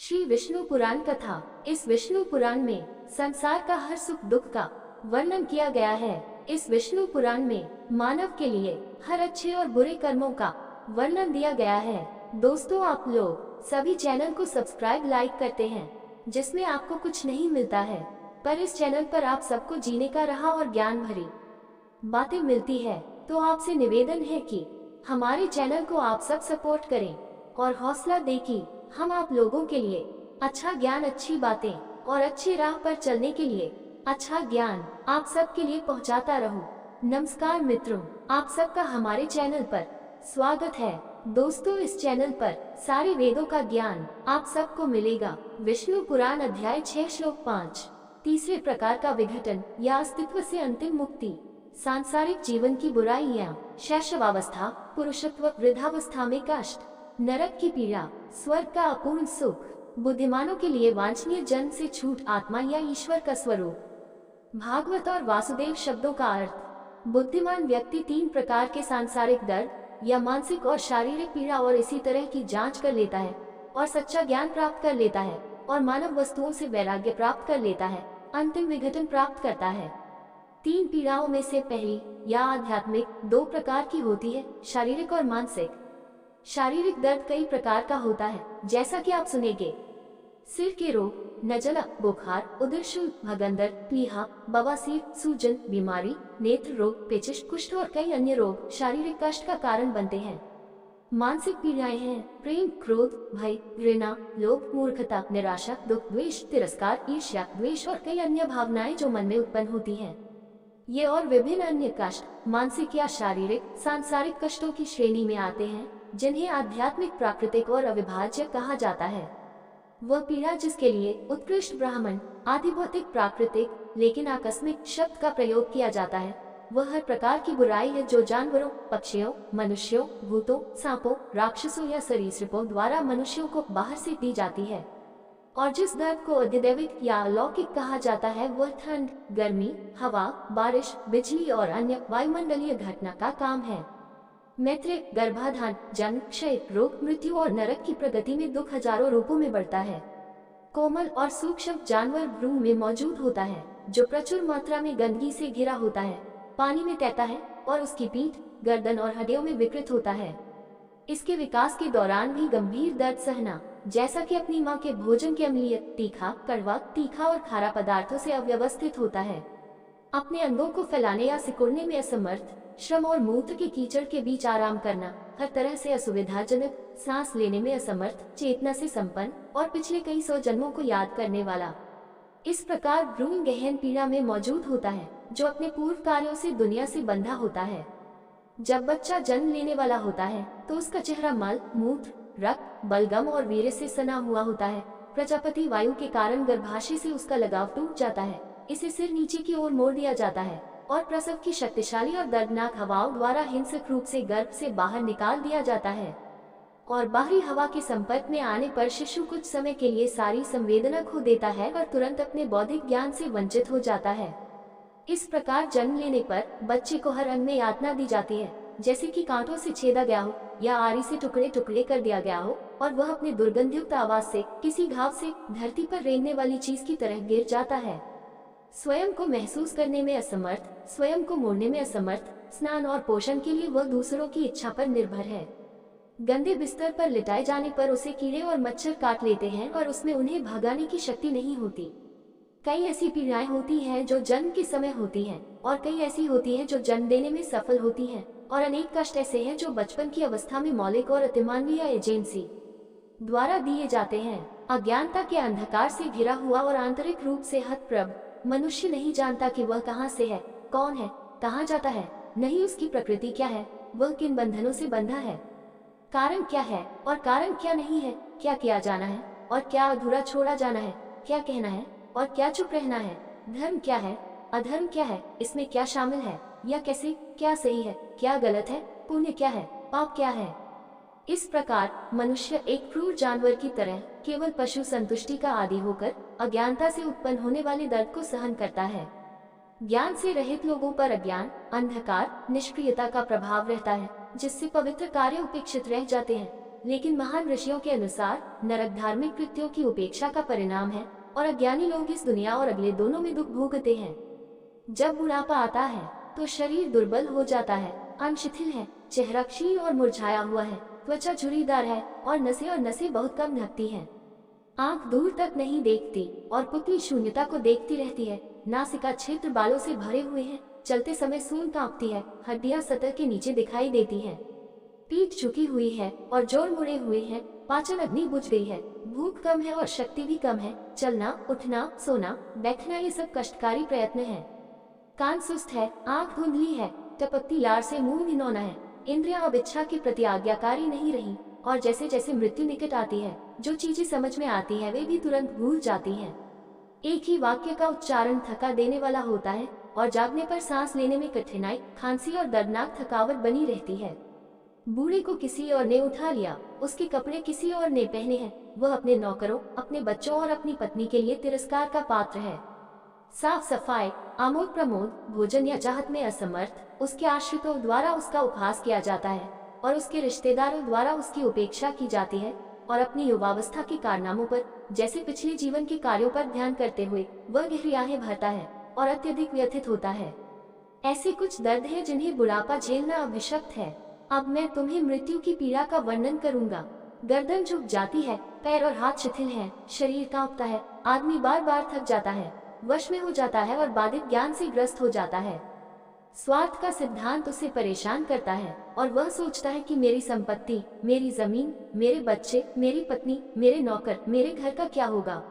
श्री विष्णु पुराण कथा। इस विष्णु पुराण में संसार का हर सुख दुख का वर्णन किया गया है। इस विष्णु पुराण में मानव के लिए हर अच्छे और बुरे कर्मों का वर्णन दिया गया है। दोस्तों, आप लोग सभी चैनल को सब्सक्राइब लाइक करते हैं, जिसमें आपको कुछ नहीं मिलता है, पर इस चैनल पर आप सबको जीने का राह और ज्ञान भरी बातें मिलती है। तो आपसे निवेदन है कि हमारे चैनल को आप सब सपोर्ट करें और हौसला दें कि हम आप लोगों के लिए अच्छा ज्ञान, अच्छी बातें और अच्छी राह पर चलने के लिए अच्छा ज्ञान आप सब के लिए पहुंचाता रहूं। नमस्कार मित्रों, आप सबका हमारे चैनल पर स्वागत है। दोस्तों, इस चैनल पर सारे वेदों का ज्ञान आप सबको मिलेगा। विष्णु पुराण अध्याय 6 श्लोक 5। तीसरे प्रकार का विघटन या अस्तित्व से अंतिम मुक्ति। सांसारिक जीवन की बुराइयां, शैशवावस्था, पुरुषत्व, वृद्धावस्था में कष्ट, नरक की पीड़ा, स्वर्ग का अपूर्ण सुख, बुद्धिमानों के लिए वांछनीय जन्म से छूट, आत्मा या ईश्वर का स्वरूप। भागवत और वासुदेव शब्दों का अर्थ। बुद्धिमान व्यक्ति 3 प्रकार के सांसारिक दर्द या मानसिक और शारीरिक पीड़ा और इसी तरह की जांच कर लेता है और सच्चा ज्ञान प्राप्त कर लेता है और मानव वस्तुओं से वैराग्य प्राप्त कर लेता है, अंतिम विघटन प्राप्त करता है। 3 पीड़ाओं में से पहली या आध्यात्मिक 2 प्रकार की होती है, शारीरिक और मानसिक। शारीरिक दर्द कई प्रकार का होता है, जैसा कि आप सुनेंगे। सिर के रोग, नज़ला, बुखार, उदर शूल, भगंदर, प्लीहा, बवासीर, सूजन, बीमारी, नेत्र रोग, पेचिश, कुष्ठ और कई अन्य रोग शारीरिक कष्ट का कारण बनते हैं। मानसिक पीड़ाएं हैं प्रेम, क्रोध, भय, घृणा, लोभ, मूर्खता, निराशा, दुख, द्वेष, तिरस्कार, ईर्ष्या, द्वेष और कई अन्य भावनाएं जो मन में उत्पन्न होती हैं। ये और विभिन्न अन्य कष्ट मानसिक या शारीरिक सांसारिक कष्टों की श्रेणी में आते हैं, जिन्हें आध्यात्मिक, प्राकृतिक और अविभाज्य कहा जाता है। वह पीड़ा जिसके लिए उत्कृष्ट ब्राह्मण, आदि भौतिक, प्राकृतिक लेकिन आकस्मिक शब्द का प्रयोग किया जाता है, वह हर प्रकार की बुराई है जो जानवरों, पक्षियों, मनुष्यों, भूतों, सांपों, राक्षसों या सरीसृपों द्वारा मनुष्यों को बाहर से दी जाती है। और जिस दर्द को अधिदैविक या अलौकिक कहा जाता है, वह ठंड, गर्मी, हवा, बारिश, बिजली और अन्य वायुमंडलीय घटना का काम है। मैत्रेय, गर्भाधान, जन्म, क्षय, रोग, मृत्यु और नरक की प्रगति में दुख हजारों रूपों में बढ़ता है। कोमल और सूक्ष्म जानवर भ्रूण में मौजूद होता है, जो प्रचुर मात्रा में गंदगी से घिरा होता है, पानी में तैरता है और उसकी पीठ, गर्दन और हड्डियों में विकृत होता है। इसके विकास के दौरान भी गंभीर दर्द सहना, जैसा कि अपनी माँ के भोजन के अम्लीय, तीखा, कड़वा, तीखा और खारा पदार्थों से अव्यवस्थित होता है। अपने अंगों को फैलाने या सिकुड़ने में असमर्थ, श्रम और मूत्र के कीचड़ के बीच आराम करना, हर तरह से असुविधाजनक, सांस लेने में असमर्थ, चेतना से संपन्न और पिछले कई 100 जन्मों को याद करने वाला। इस प्रकार भ्रूण गहन पीड़ा में मौजूद होता है, जो अपने पूर्व कार्यों से दुनिया से बंधा होता है। जब बच्चा जन्म लेने वाला होता है तो उसका चेहरा मल, मूत्र, रक्त, बलगम और वीर्य से सना हुआ होता है। प्रजापति वायु के कारण गर्भाशय से उसका लगाव टूट जाता है, इसे सिर नीचे की ओर मोड़ दिया जाता है और प्रसव की शक्तिशाली और दर्दनाक हवाओं द्वारा हिंसक रूप से गर्भ से बाहर निकाल दिया जाता है। और बाहरी हवा के संपर्क में आने पर शिशु कुछ समय के लिए सारी संवेदना खो देता है और तुरंत अपने बौद्धिक ज्ञान से वंचित हो जाता है। इस प्रकार जन्म लेने पर बच्चे को हर अंग में यातना दी जाती है, जैसे कि कांटों से छेदा गया हो या आरी से टुकड़े टुकड़े कर दिया गया हो, और वह अपने दुर्गंधयुक्त आवाज से किसी घाव से धरती पर रेंगने वाली चीज की तरह गिर जाता है। स्वयं को महसूस करने में असमर्थ, स्वयं को मोड़ने में असमर्थ, स्नान और पोषण के लिए वह दूसरों की इच्छा पर निर्भर है। गंदे बिस्तर पर लिटाए जाने पर उसे कीड़े और मच्छर काट लेते हैं और उसमें उन्हें भगाने की शक्ति नहीं होती। कई ऐसी पीड़ाएं होती हैं जो जन्म के समय होती हैं, और कई ऐसी होती हैं जो जन्म देने में सफल होती हैं, और अनेक कष्ट ऐसे हैं जो बचपन की अवस्था में मौलिक और अतिमानवीय एजेंसी द्वारा दिए जाते हैं। अज्ञानता के अंधकार से घिरा हुआ और आंतरिक रूप से हतप्रभ मनुष्य नहीं जानता कि वह कहाँ से है, कौन है, कहाँ जाता है, नहीं उसकी प्रकृति क्या है, वह किन बंधनों से बंधा है, कारण क्या है और कारण क्या नहीं है, क्या किया जाना है और क्या अधूरा छोड़ा जाना है, क्या कहना है और क्या चुप रहना है, धर्म क्या है, अधर्म क्या है, इसमें क्या शामिल है या कैसे, क्या सही है, क्या गलत है, पुण्य क्या है, पाप क्या है। इस प्रकार मनुष्य एक क्रूर जानवर की तरह केवल पशु संतुष्टि का आदी होकर अज्ञानता से उत्पन्न होने वाले दर्द को सहन करता है। ज्ञान से रहित लोगों पर अज्ञान, अंधकार, निष्क्रियता का प्रभाव रहता है, जिससे पवित्र कार्य उपेक्षित रह जाते हैं। लेकिन महान ऋषियों के अनुसार नरक धार्मिक कृत्यों की उपेक्षा का परिणाम है और अज्ञानी लोग इस दुनिया और अगले दोनों में दुख भोगते हैं। जब बुढ़ापा आता है तो शरीर दुर्बल हो जाता है, अंग शिथिल है, चेहरा क्षीण और मुरझाया हुआ है, त्वचा झुर्रीदार है और नसें बहुत कम ढकती हैं। आंख दूर तक नहीं देखती और पुतली शून्यता को देखती रहती है। नासिका क्षेत्र बालों से भरे हुए हैं, चलते समय सूंड कांपती है, हड्डियां सतह के नीचे दिखाई देती हैं। पीठ झुकी हुई है और जोड़ मुड़े हुए हैं, पाचन अग्नि बुझ गई है, भूख कम है और शक्ति भी कम है। चलना, उठना, सोना, बैठना ये सब कष्टकारी प्रयत्न है। कान सुस्त है, आंख धुंधली है, टपकती लार से मुंह भिनौना है। इंद्रियां अब इच्छा के प्रति आज्ञाकारी नहीं रही और जैसे जैसे मृत्यु निकट आती है जो चीजें समझ में आती है वे भी तुरंत भूल जाती हैं। एक ही वाक्य का उच्चारण थका देने वाला होता है और जागने पर सांस लेने में कठिनाई, खांसी और दर्दनाक थकावट बनी रहती है। बूढ़े को किसी और ने उठा लिया, उसके कपड़े किसी और ने पहने हैं, वह अपने नौकरों, अपने बच्चों और अपनी पत्नी के लिए तिरस्कार का पात्र है। साफ सफाई, आमोद प्रमोद, भोजन या चाहत में असमर्थ, उसके आश्रितों द्वारा उसका उपहास किया जाता है और उसके रिश्तेदारों द्वारा उसकी उपेक्षा की जाती है और अपनी युवावस्था के कारनामों पर, जैसे पिछले जीवन के कार्यों पर ध्यान करते हुए वह गहरी आहें भरता है और अत्यधिक व्यथित होता है। ऐसे कुछ दर्द है जिन्हें बुढ़ापा झेलना अभिशप्त है। अब मैं तुम्हें मृत्यु की पीड़ा का वर्णन करूंगा। गर्दन झुक जाती है, पैर और हाथ शिथिल हैं, शरीर कांपता है, आदमी बार बार थक जाता है, वश में हो जाता है और बाधित ज्ञान से ग्रस्त हो जाता है। स्वार्थ का सिद्धांत उसे परेशान करता है और वह सोचता है कि मेरी संपत्ति, मेरी जमीन, मेरे बच्चे, मेरी पत्नी, मेरे नौकर, मेरे घर का क्या होगा।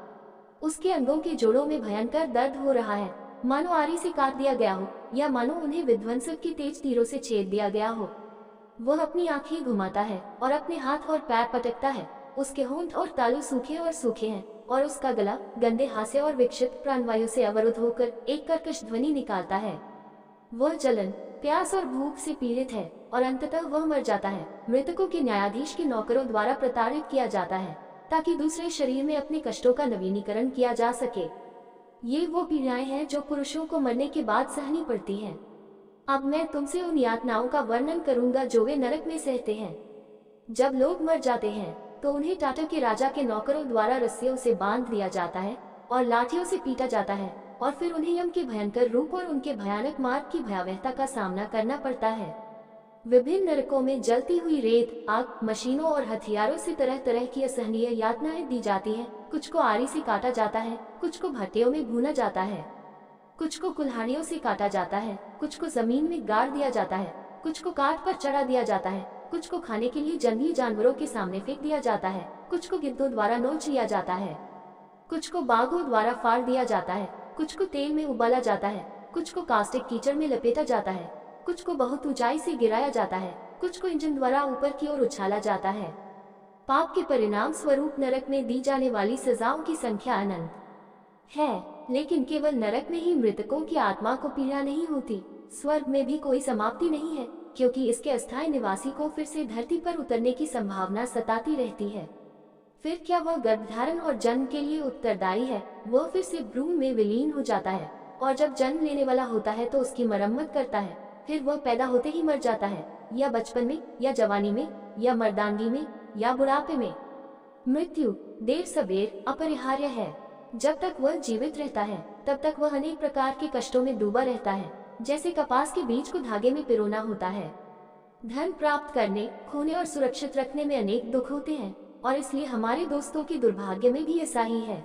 उसके अंगों के जोड़ों में भयंकर दर्द हो रहा है, मानो आरी से काट दिया गया हो या मानो उन्हें विध्वंसक के तेज तीरों से छेद दिया गया हो। वह अपनी आंखें घुमाता है और अपने हाथ और पैर पटकता है। उसके होंठ और तालू सूखे और सूखे हैं और उसका गला गंदे हास्य और विक्षिप्त प्राणवायु से अवरुद्ध होकर एक कर्कश ध्वनि निकालता है। वह जलन, प्यास और भूख से पीड़ित है और अंततः वह मर जाता है। मृतकों के न्यायाधीश के नौकरों द्वारा प्रताड़ित किया जाता है ताकि दूसरे शरीर में अपने कष्टों का नवीनीकरण किया जा सके। ये वो पीड़ाएं हैं जो पुरुषों को मरने के बाद सहनी पड़ती हैं। अब मैं तुमसे उन यातनाओं का वर्णन करूंगा जो वे नरक में सहते हैं। जब लोग मर जाते हैं तो उन्हें टाटा के राजा के नौकरों द्वारा रस्सियों से बांध दिया जाता है और लाठियों से पीटा जाता है और फिर उन्हें यम के भयंकर रूप और उनके भयानक मार्ग की भयावहता का सामना करना पड़ता है। विभिन्न नरकों में जलती हुई रेत, आग, मशीनों और हथियारों से तरह तरह की असहनीय यातनाएं दी जाती हैं। कुछ को आरी से काटा जाता है, कुछ को भट्टियों में भूना जाता है, कुछ को कुल्हाड़ियों से काटा जाता है, कुछ को जमीन में गाड़ दिया जाता है, कुछ को काट पर चढ़ा दिया जाता है, कुछ को खाने के लिए जंगली जानवरों के सामने फेंक दिया जाता है, कुछ को गिद्धों द्वारा नोच लिया जाता है, कुछ को बाघों द्वारा फाड़ दिया जाता है, कुछ को तेल में उबाला जाता है, कुछ को कास्टिक कीचड़ में लपेटा जाता है, कुछ को बहुत ऊंचाई से गिराया जाता है, कुछ को इंजन द्वारा ऊपर की ओर उछाला जाता है। पाप के परिणाम स्वरूप नरक में दी जाने वाली सजाओं की संख्या अनंत है, लेकिन केवल नरक में ही मृतकों की आत्मा को पीड़ा नहीं होती। स्वर्ग में भी कोई समाप्ति नहीं है, क्योंकि इसके अस्थायी निवासी को फिर से धरती पर उतरने की संभावना सताती रहती है। फिर क्या वह गर्भधारण और जन्म के लिए उत्तरदायी है? वह फिर से भ्रूण में विलीन हो जाता है और जब जन्म लेने वाला होता है तो उसकी मरम्मत करता है। फिर वह पैदा होते ही मर जाता है, या बचपन में, या जवानी में, या मर्दानगी में, या बुढ़ापे में। मृत्यु देर सबेर अपरिहार्य है। जब तक वह जीवित रहता है तब तक वह अनेक प्रकार के कष्टों में डूबा रहता है, जैसे कपास के बीज को धागे में पिरोना होता है। धन प्राप्त करने, खोने और सुरक्षित रखने में अनेक दुख होते हैं और इसलिए हमारे दोस्तों के दुर्भाग्य में भी ऐसा ही है।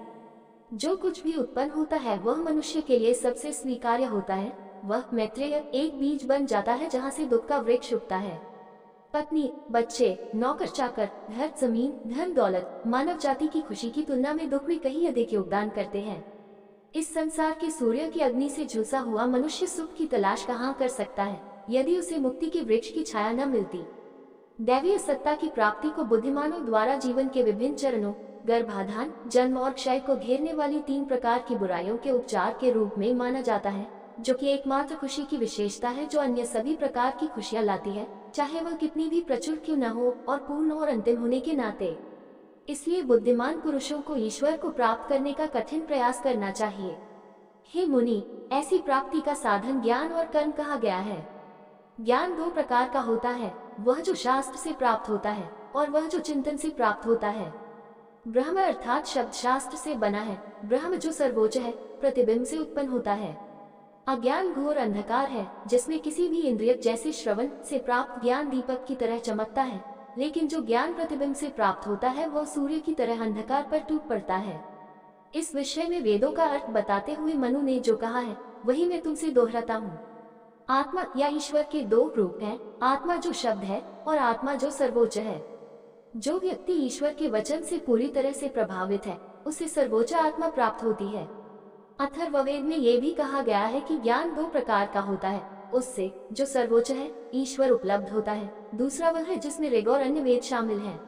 जो कुछ भी उत्पन्न होता है वह मनुष्य के लिए सबसे स्वीकार्य होता है। वह मैत्रेय एक बीज बन जाता है जहाँ से दुख का वृक्ष उगता है। पत्नी, बच्चे, नौकर चाकर, घर जमीन, धन दौलत मानव जाति की खुशी की तुलना में दुख में कहीं अधिक योगदान करते हैं। इस संसार के सूर्य की अग्नि से झुलसा हुआ मनुष्य सुख की तलाश कहाँ कर सकता है यदि उसे मुक्ति के वृक्ष की छाया न मिलती। दैवीय सत्ता की प्राप्ति को बुद्धिमानों द्वारा जीवन के विभिन्न चरणों, गर्भाधान, जन्म और क्षय को घेरने वाली 3 प्रकार की बुराइयों के उपचार के रूप में माना जाता है, जो कि एकमात्र खुशी की विशेषता है जो अन्य सभी प्रकार की खुशियां लाती है, चाहे वह कितनी भी प्रचुर क्यों न हो और पूर्ण और अंतिम होने के नाते। इसलिए बुद्धिमान पुरुषों को ईश्वर को प्राप्त करने का कठिन प्रयास करना चाहिए। हे मुनि, ऐसी प्राप्ति का साधन ज्ञान और कर्म कहा गया है। ज्ञान 2 प्रकार का होता है, वह जो शास्त्र से प्राप्त होता है और वह जो चिंतन से प्राप्त होता है। ब्रह्म अर्थात शब्द शास्त्र से बना है। ब्रह्म जो सर्वोच्च है, प्रतिबिंब से उत्पन्न होता है। अज्ञान घोर अंधकार है जिसमें किसी भी इंद्रिय जैसे श्रवण से प्राप्त ज्ञान दीपक की तरह चमकता है, लेकिन जो ज्ञान प्रतिबिंब से प्राप्त होता है वह सूर्य की तरह अंधकार पर टूट पड़ता है। इस विषय में वेदों का अर्थ बताते हुए मनु ने जो कहा है वही मैं तुमसे दोहराता हूँ। आत्मा या ईश्वर के दो रूप हैं, आत्मा जो शब्द है और आत्मा जो सर्वोच्च है। जो व्यक्ति ईश्वर के वचन से पूरी तरह से प्रभावित है उसे सर्वोच्च आत्मा प्राप्त होती है। अथर्ववेद में ये भी कहा गया है कि ज्ञान दो प्रकार का होता है, उससे जो सर्वोच्च है ईश्वर उपलब्ध होता है, दूसरा वह है जिसमें ऋग और अन्य वेद शामिल हैं।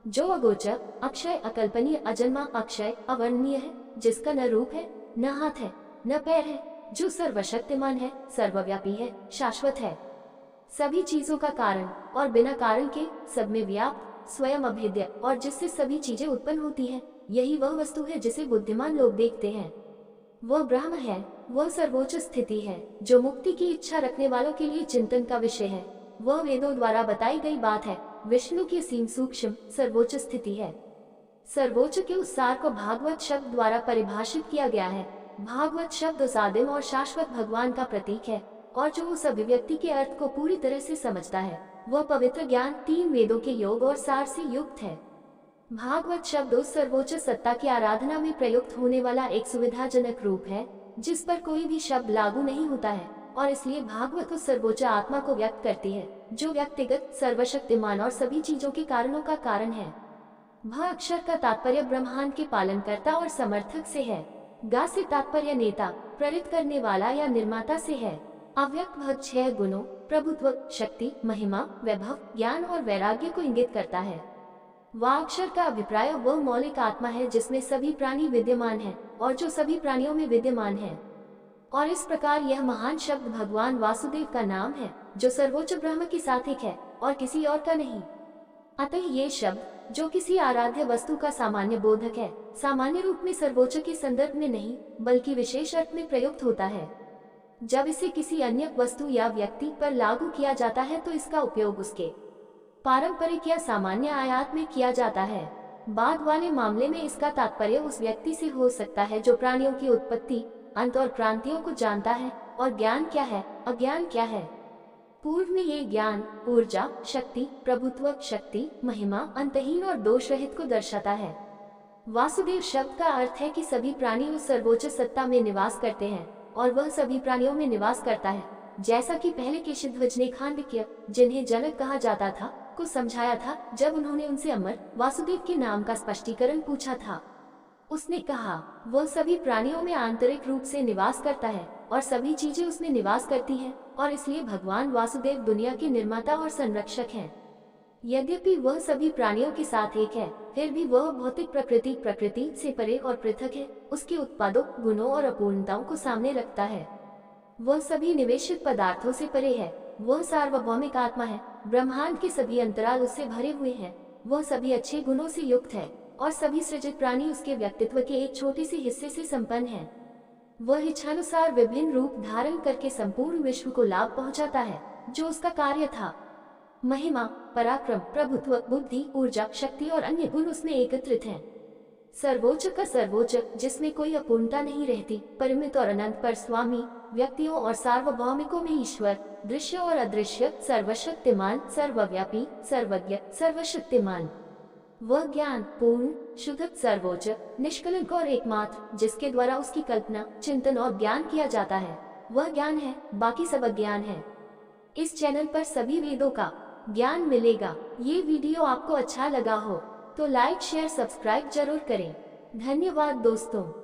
जो अगोचर, अक्षय, अकल्पनीय, अजन्मा, अक्षय, अवर्णनीय है, जिसका न रूप है, न हाथ है, न पैर है, जो सर्वशक्तिमान है, सर्वव्यापी है, शाश्वत है, सभी चीजों का कारण और बिना कारण के सब में व्याप्त, स्वयं अभेद्य और जिससे सभी चीजें उत्पन्न होती हैं, यही वह वस्तु है जिसे बुद्धिमान लोग देखते हैं। वह ब्रह्म है, वह सर्वोच्च स्थिति है जो मुक्ति की इच्छा रखने वालों के लिए चिंतन का विषय है। वह वेदों द्वारा बताई गई बात है, विष्णु की असीम सूक्ष्म सर्वोच्च स्थिति है। सर्वोच्च के उस सार को भागवत शब्द द्वारा परिभाषित किया गया है। भागवत शब्द उस आदिम और शाश्वत भगवान का प्रतीक है और जो उस अभिव्यक्ति के अर्थ को पूरी तरह से समझता है वह पवित्र ज्ञान तीन वेदों के योग और सार से युक्त है। भागवत शब्द उस सर्वोच्च सत्ता की आराधना में प्रयुक्त होने वाला एक सुविधाजनक रूप है जिस पर कोई भी शब्द लागू नहीं होता है और इसलिए भागवत उस सर्वोच्च आत्मा को व्यक्त करती है जो व्यक्तिगत, सर्वशक्तिमान और सभी चीजों के कारणों का कारण है। भ अक्षर का तात्पर्य ब्रह्मांड के पालनकर्ता और समर्थक से है। गा से तात्पर्य नेता, प्रेरित करने वाला या निर्माता से है। अव्यक्त भ 6 गुणों प्रभुत्व, शक्ति, महिमा, वैभव, ज्ञान और वैराग्य को इंगित करता है। वाक्षर का अभिप्राय वह मौलिक आत्मा है जिसमें सभी प्राणी विद्यमान हैं और जो सभी प्राणियों में विद्यमान है। और इस प्रकार यह महान शब्द भगवान वासुदेव का नाम है जो सर्वोच्च ब्रह्म की साथिक है और किसी और का नहीं। अतः ये शब्द जो किसी आराध्य वस्तु का सामान्य बोधक है, सामान्य रूप में सर्वोच्च के संदर्भ में नहीं बल्कि विशेष अर्थ में प्रयुक्त होता है। जब इसे किसी अन्य वस्तु या व्यक्ति पर लागू किया जाता है तो इसका उपयोग उसके पारंपरिक या सामान्य आयात में किया जाता है। बाद वाले मामले में इसका तात्पर्य उस व्यक्ति से हो सकता है जो प्राणियों की उत्पत्ति, अंत और क्रांतियों को जानता है और ज्ञान क्या है, अज्ञान क्या है। पूर्व में ये ज्ञान ऊर्जा, शक्ति, प्रभुत्व, शक्ति, महिमा, अंतहीन और दोष रहित को दर्शाता है। वासुदेव शब्द का अर्थ है कि सभी प्राणी उस सर्वोच्च सत्ता में निवास करते हैं और वह सभी प्राणियों में निवास करता है। जैसा कि पहले केशिध्वज ने खांडक्य, जिन्हें जनक कहा जाता था, को समझाया था जब उन्होंने उनसे अमर वासुदेव के नाम का स्पष्टीकरण पूछा था। उसने कहा वह सभी प्राणियों में आंतरिक रूप से निवास करता है और सभी चीजें उसमें निवास करती हैं और इसलिए भगवान वासुदेव दुनिया के निर्माता और संरक्षक हैं। यद्यपि वह सभी प्राणियों के साथ एक है, फिर भी वह भौतिक प्रकृति से परे और पृथक है, उसके उत्पादों, गुणों और अपूर्णताओं को सामने रखता है। वह सभी निवेशित पदार्थों से परे है। वह सार्वभौमिक आत्मा है। ब्रह्मांड के सभी अंतराल उससे भरे हुए हैं। वह सभी अच्छे गुणों से युक्त है और सभी सृजित प्राणी उसके व्यक्तित्व के एक छोटे से हिस्से से संपन्न है। वह इच्छानुसार विभिन्न रूप धारण करके संपूर्ण विश्व को लाभ पहुंचाता है जो उसका कार्य था। महिमा, पराक्रम, प्रभुत्व, बुद्धि, ऊर्जा, शक्ति और अन्य गुण उसमें एकत्रित हैं। सर्वोच्च का सर्वोच्च जिसमें कोई अपूर्णता नहीं रहती, परिमित और अनंत पर स्वामी, व्यक्तियों और सार्वभौमिकों में ईश्वर, दृश्य और अदृश्य, सर्वशक्तिमान, सर्वव्यापी, सर्वज्ञ, सर्वशक्तिमान। वह ज्ञान पूर्ण, शुद्ध, सर्वोच्च, निष्कलंक और एकमात्र जिसके द्वारा उसकी कल्पना, चिंतन और ज्ञान किया जाता है, वह ज्ञान है, बाकी सब अज्ञान है। इस चैनल पर सभी वेदों का ज्ञान मिलेगा। ये वीडियो आपको अच्छा लगा हो तो लाइक, शेयर, सब्सक्राइब जरूर करें। धन्यवाद दोस्तों।